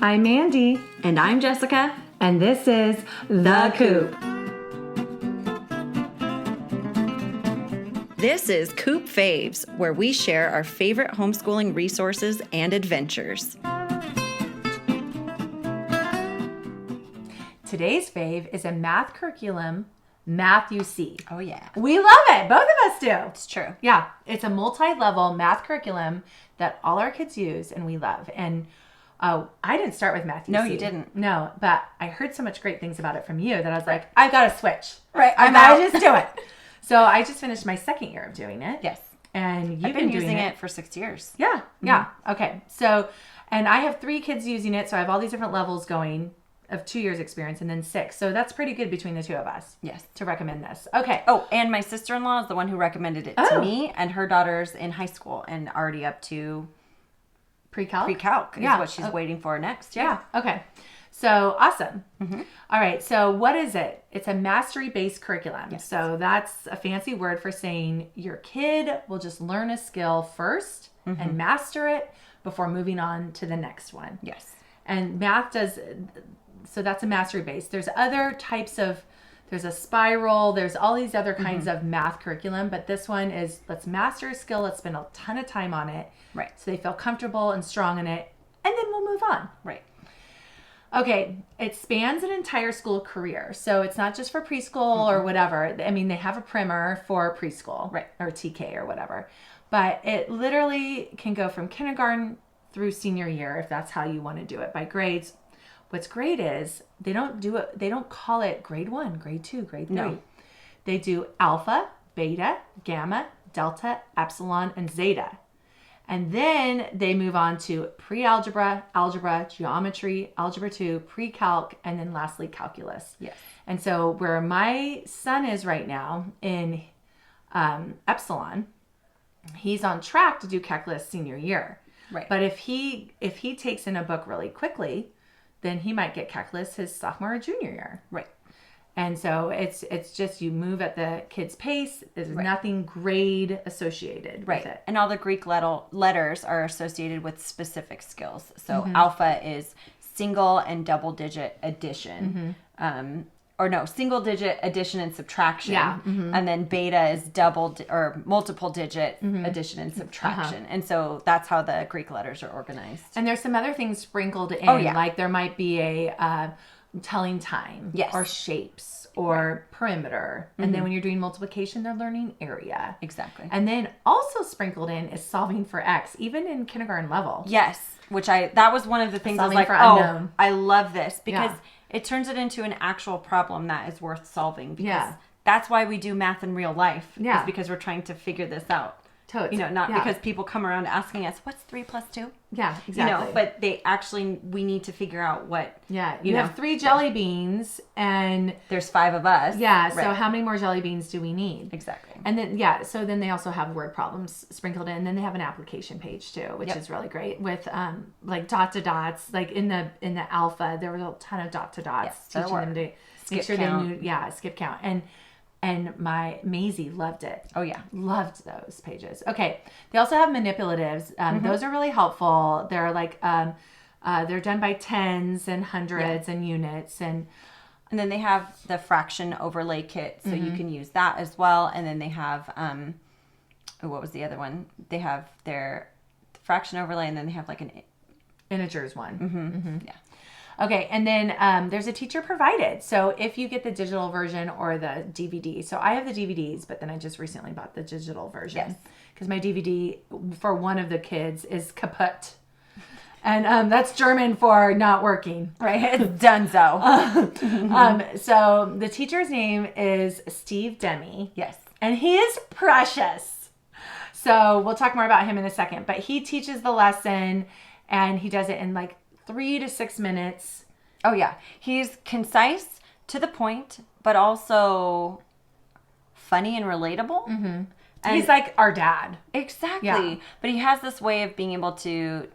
I'm Mandy. And I'm Jessica. And this is The Coop. This is Coop Faves, where we share our favorite homeschooling resources and adventures. Today's fave is a math curriculum, MathUSee. Oh, yeah. We love it. Both of us do. It's true. Yeah. It's a multi-level math curriculum that all our kids use and we love. And I didn't start with MathUSee. No, you didn't. No, but I heard so much great things about it from you that I was like, I've got to switch. Right. I gotta just do it. So I just finished my second year of doing it. Yes. And you've been doing using it for 6 years. Yeah. Yeah. Okay. So, and I have 3 kids using it. So I have all these different levels going of 2 years experience and then 6. So that's pretty good between the two of us. Yes. To recommend this. Okay. Oh, and my sister-in-law is the one who recommended it to me, and her daughter's in high school and already up to Pre-calc? Pre-calc is what she's waiting for next. Yeah. Okay. So awesome. Mm-hmm. All right. So what is it? It's a mastery-based curriculum. Yes. So that's a fancy word for saying your kid will just learn a skill first and master it before moving on to the next one. Yes. And math does, so that's a mastery-based. There's other types of, there's a spiral, there's all these other kinds of math curriculum, but this one is let's master a skill, let's spend a ton of time on it. Right. So they feel comfortable and strong in it, and then we'll move on. Right. Okay, it spans an entire school career. So it's not just for preschool or whatever. I mean, they have a primer for preschool, right, or TK or whatever. But it literally can go from kindergarten through senior year if that's how you want to do it by grades. What's great is they don't call it grade 1, grade 2, grade 3. No. They do alpha, beta, gamma, delta, epsilon, and zeta. And then they move on to pre-algebra, algebra, geometry, algebra 2, pre-calc, and then lastly calculus. Yes. And so where my son is right now in epsilon, he's on track to do calculus senior year. Right. But if he takes in a book really quickly, then he might get calculus his sophomore or junior year. Right. And so it's just you move at the kid's pace. There's nothing grade associated with it. And all the Greek letters are associated with specific skills. So alpha is single and double digit addition. Single digit addition and subtraction. Yeah. And then beta is or multiple digit addition and subtraction. And so that's how the Greek letters are organized. And there's some other things sprinkled in. Like there might be a telling time, or shapes, or perimeter. And then when you're doing multiplication, they're learning area. Exactly. And then also sprinkled in is solving for X, even in kindergarten level. Yes, that was one of the things Solving I was like, unknown. I love this because it turns it into an actual problem that is worth solving. Because that's why we do math in real life. Yeah. Is because we're trying to figure this out. Totally. Not because people come around asking us, what's 3 plus 2? Yeah, exactly. But we need to figure out what. Yeah, you have 3 jelly beans and there's 5 of us. Yeah, so how many more jelly beans do we need? Exactly. And then, so then they also have word problems sprinkled in. And then they have an application page too, which is really great with like dot to dots. Like in the alpha, there was a ton of dot to dots teaching them to make sure they knew, skip count. And my Maisie loved it. Oh, yeah. Loved those pages. Okay. They also have manipulatives. Those are really helpful. They're like, they're done by tens and hundreds and units. And then they have the fraction overlay kit. So you can use that as well. And then they have, what was the other one? They have their fraction overlay and then they have like an integers one. Yeah. Okay, and then there's a teacher provided. So if you get the digital version or the DVD. So I have the DVDs, but then I just recently bought the digital version. Yes. Because my DVD for one of the kids is kaputt. And that's German for not working. Right, it's donezo. So the teacher's name is Steve Demi. Yes. And he is precious. So we'll talk more about him in a second. But he teaches the lesson and he does it in like 3 to 6 minutes. Oh, yeah. He's concise, to the point, but also funny and relatable. And he's like our dad. Exactly. Yeah. But he has this way of being able to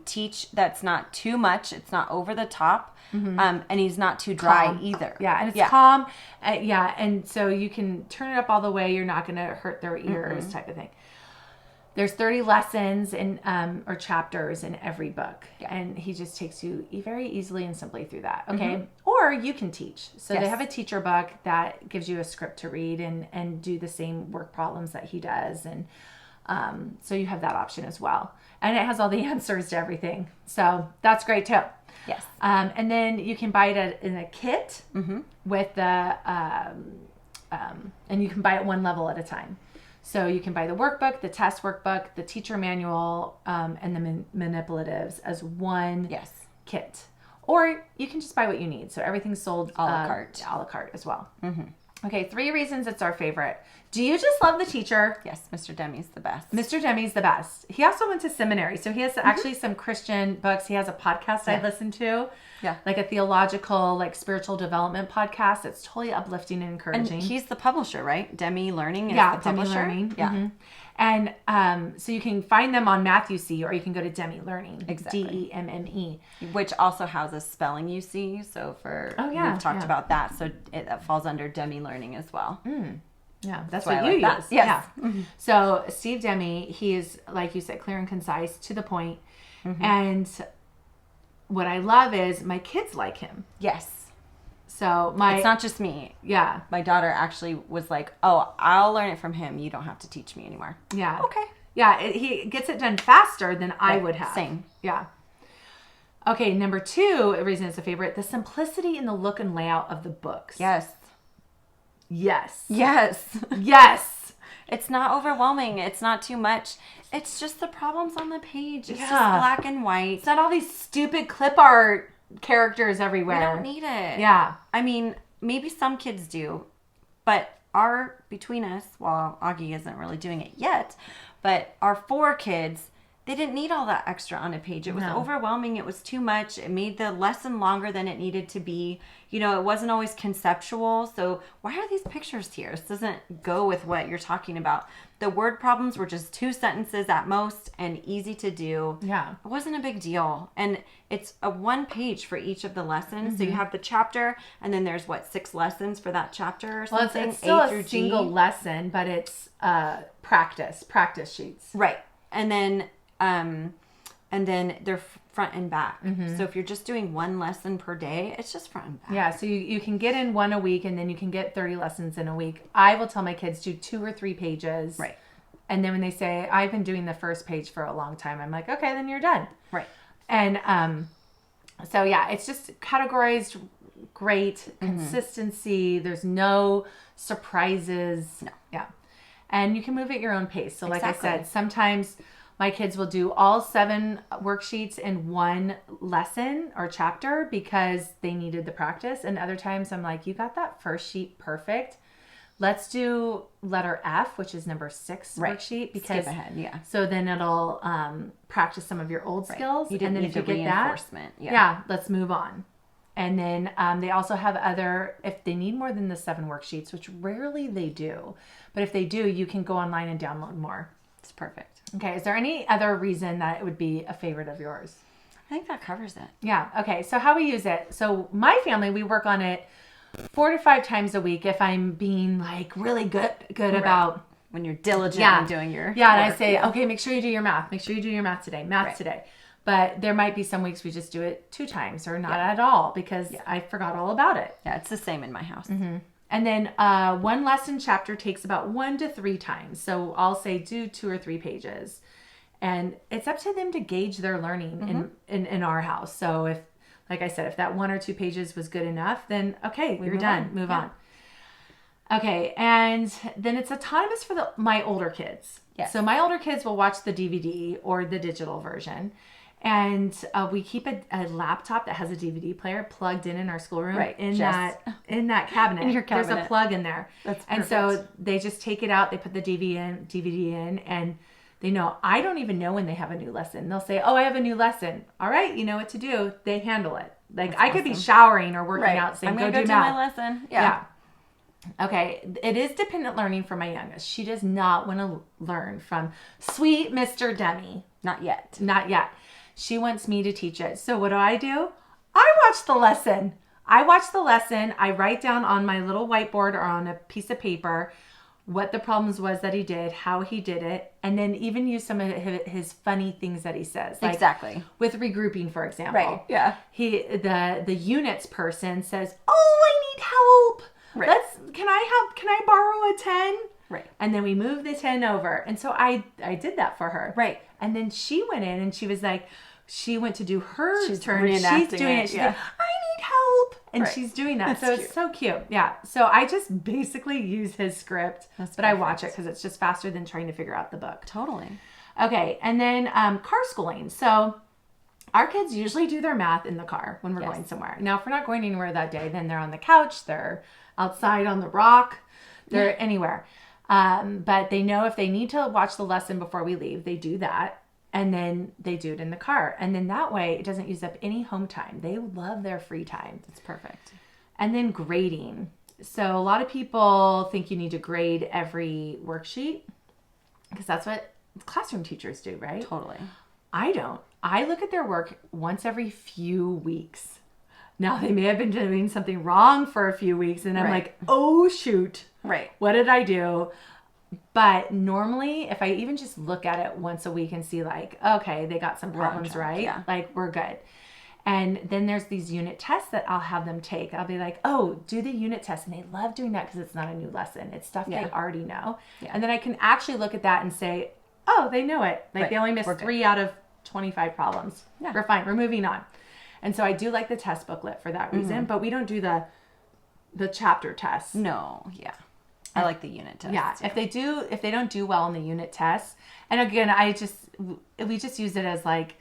teach that's not too much. It's not over the top. And he's not too dry either. Yeah. And it's calm. And so you can turn it up all the way. You're not going to hurt their ears type of thing. There's 30 lessons in or chapters in every book. Yeah. And he just takes you very easily and simply through that. Okay. Or you can teach. So they have a teacher book that gives you a script to read and do the same work problems that he does. And so you have that option as well. And it has all the answers to everything. So that's great too. Yes. And then you can buy it in a kit with the, and you can buy it one level at a time. So you can buy the workbook, the test workbook, the teacher manual, and the manipulatives as one kit. Or you can just buy what you need. So everything's sold a la carte. A la carte as well. Okay, 3 reasons it's our favorite. Do you just love the teacher? Yes, Mr. Demi's the best. Mr. Demi's the best. He also went to seminary, so he has actually some Christian books. He has a podcast I listen to, like a theological, like spiritual development podcast. It's totally uplifting and encouraging. And he's the publisher, right? Demi Learning is the publisher. Demi Learning. Yeah. And so you can find them on MathUSee, or you can go to Demi Learning. Exactly. DEMME. Which also houses spelling UC. So we've talked about that. So that falls under Demi Learning as well. Yeah, that's what you use. Yes. Yeah. So Steve Demi, he is, like you said, clear and concise, to the point. And what I love is my kids like him. Yes. So it's not just me. Yeah. My daughter actually was like, "Oh, I'll learn it from him. You don't have to teach me anymore." Yeah. Okay. Yeah, he gets it done faster than I would have. Same. Yeah. Okay, number 2 reason it's a favorite: the simplicity in the look and layout of the books. Yes. Yes. Yes. Yes. It's not overwhelming. It's not too much. It's just the problems on the page. It's just black and white. It's not all these stupid clip art characters everywhere. We don't need it. Yeah. I mean, maybe some kids do, but between us, well, Augie isn't really doing it yet, but our 4 kids, they didn't need all that extra on a page. It was overwhelming. It was too much. It made the lesson longer than it needed to be. It wasn't always conceptual. So why are these pictures here? This doesn't go with what you're talking about. The word problems were just 2 sentences at most and easy to do. Yeah. It wasn't a big deal. And it's a 1 page for each of the lessons. So you have the chapter, and then there's 6 lessons for that chapter or something? Well, it's still A through a single lesson, but it's practice sheets. Right. And then they're front and back. So if you're just doing 1 lesson per day, it's just front and back. Yeah, so you can get in 1 a week, and then you can get 30 lessons in a week. I will tell my kids do 2 or 3 pages. Right. And then when they say, I've been doing the first page for a long time, I'm like, okay, then you're done. Right. And so yeah, it's just categorized great, consistency. There's no surprises. No. Yeah. And you can move at your own pace. So like I said, sometimes my kids will do all 7 worksheets in 1 lesson or chapter because they needed the practice. And other times I'm like, you got that first sheet perfect. Let's do letter F, which is number 6 worksheet. Because, skip ahead, yeah. So then it'll practice some of your old skills. You didn't and then need if you the get that, reinforcement. yeah, let's move on. And then they also have if they need more than the 7 worksheets, which rarely they do. But if they do, you can go online and download more. It's perfect. Okay, is there any other reason that it would be a favorite of yours? I think that covers it. Yeah, okay, so how we use it. So my family, we work on it 4 to 5 times a week if I'm being like really good about... When you're diligent in doing your and I say, okay, make sure you do your math. Make sure you do your math today. Today. But there might be some weeks we just do it 2 times or not at all because I forgot all about it. Yeah, it's the same in my house. And then 1 lesson chapter takes about 1 to 3 times. So I'll say do 2 or 3 pages. And it's up to them to gauge their learning in our house. So if, like I said, if that 1 or 2 pages was good enough, then okay, you're done. Move on. Okay, and then it's autonomous for my older kids. Yes. So my older kids will watch the DVD or the digital version. And we keep a laptop that has a DVD player plugged in our schoolroom. Right. In that cabinet. In your cabinet. There's a plug in there. That's perfect. And so they just take it out, they put the DVD in, and they know, I don't even know when they have a new lesson. They'll say, oh, I have a new lesson. All right, you know what to do. They handle it. Like I could be showering or working out saying, I'm going to go do math. my lesson. Yeah. Okay, it is dependent learning for my youngest. She does not want to learn from sweet Mr. Demi. Not yet. Not yet. She wants me to teach it. So what do? I watch the lesson. I write down on my little whiteboard or on a piece of paper what the problems was that he did, how he did it, and then even use some of his funny things that he says. Like exactly. With regrouping, for example. Right. Yeah. The units person says, "Oh, I need help. Right. Can I borrow a 10?" Right. And then we move the 10 over. And so I did that for her. Right. And then she went in and she was like, she went to do her turn. She's doing it. She's like, "I need help." And she's doing that. So it's so cute. Yeah. So I just basically use his script, but I watch it because it's just faster than trying to figure out the book. Totally. Okay. And then car schooling. So our kids usually do their math in the car when we're going somewhere. Now, if we're not going anywhere that day, then they're on the couch, they're outside on the rock, they're anywhere. But they know if they need to watch the lesson before we leave, they do that. And then they do it in the car. And then that way it doesn't use up any home time. They love their free time. It's perfect. And then grading. So a lot of people think you need to grade every worksheet because that's what classroom teachers do, right? Totally. I don't. I look at their work once every few weeks. Now, they may have been doing something wrong for a few weeks, and I'm like, oh, shoot. Right. What did I do? But normally, if I even just look at it once a week and see like, okay, they got some problems right, like we're good. And then there's these unit tests that I'll have them take. I'll be like, oh, do the unit test. And they love doing that because it's not a new lesson. It's stuff they already know. Yeah. And then I can actually look at that and say, oh, they know it. Like they only missed 3 out of 25 problems. Yeah. We're fine. We're moving on. And so I do like the test booklet for that reason, but we don't do the chapter test. No, I like the unit test. Yeah, too. If they don't do well in the unit test, and again, we just use it as like,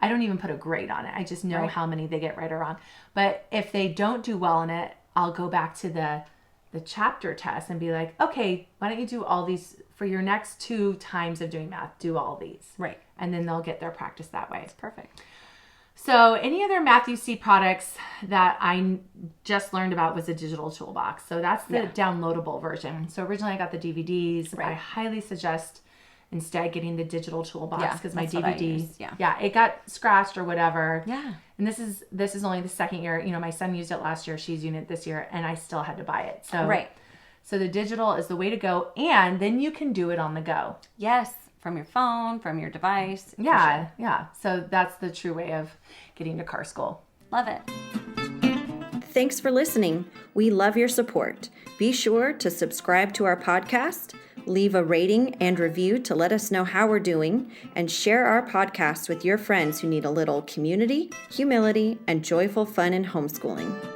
I don't even put a grade on it. I just know how many they get right or wrong. But if they don't do well in it, I'll go back to the chapter test and be like, okay, why don't you do all these for your next 2 times of doing math? Do all these, right? And then they'll get their practice that way. It's perfect. So any other MathUSee products that I just learned about was a digital toolbox. So that's the downloadable version. So originally I got the DVDs. I highly suggest instead getting the digital toolbox because my DVD, it got scratched or whatever. Yeah. And this is only the second year. You know, my son used it last year. She's using it this year, and I still had to buy it. So So the digital is the way to go, and then you can do it on the go. Yes. From your phone, from your device. Yeah, yeah. So that's the true way of getting to car school. Love it. Thanks for listening. We love your support. Be sure to subscribe to our podcast, leave a rating and review to let us know how we're doing, and share our podcast with your friends who need a little community, humility, and joyful fun in homeschooling.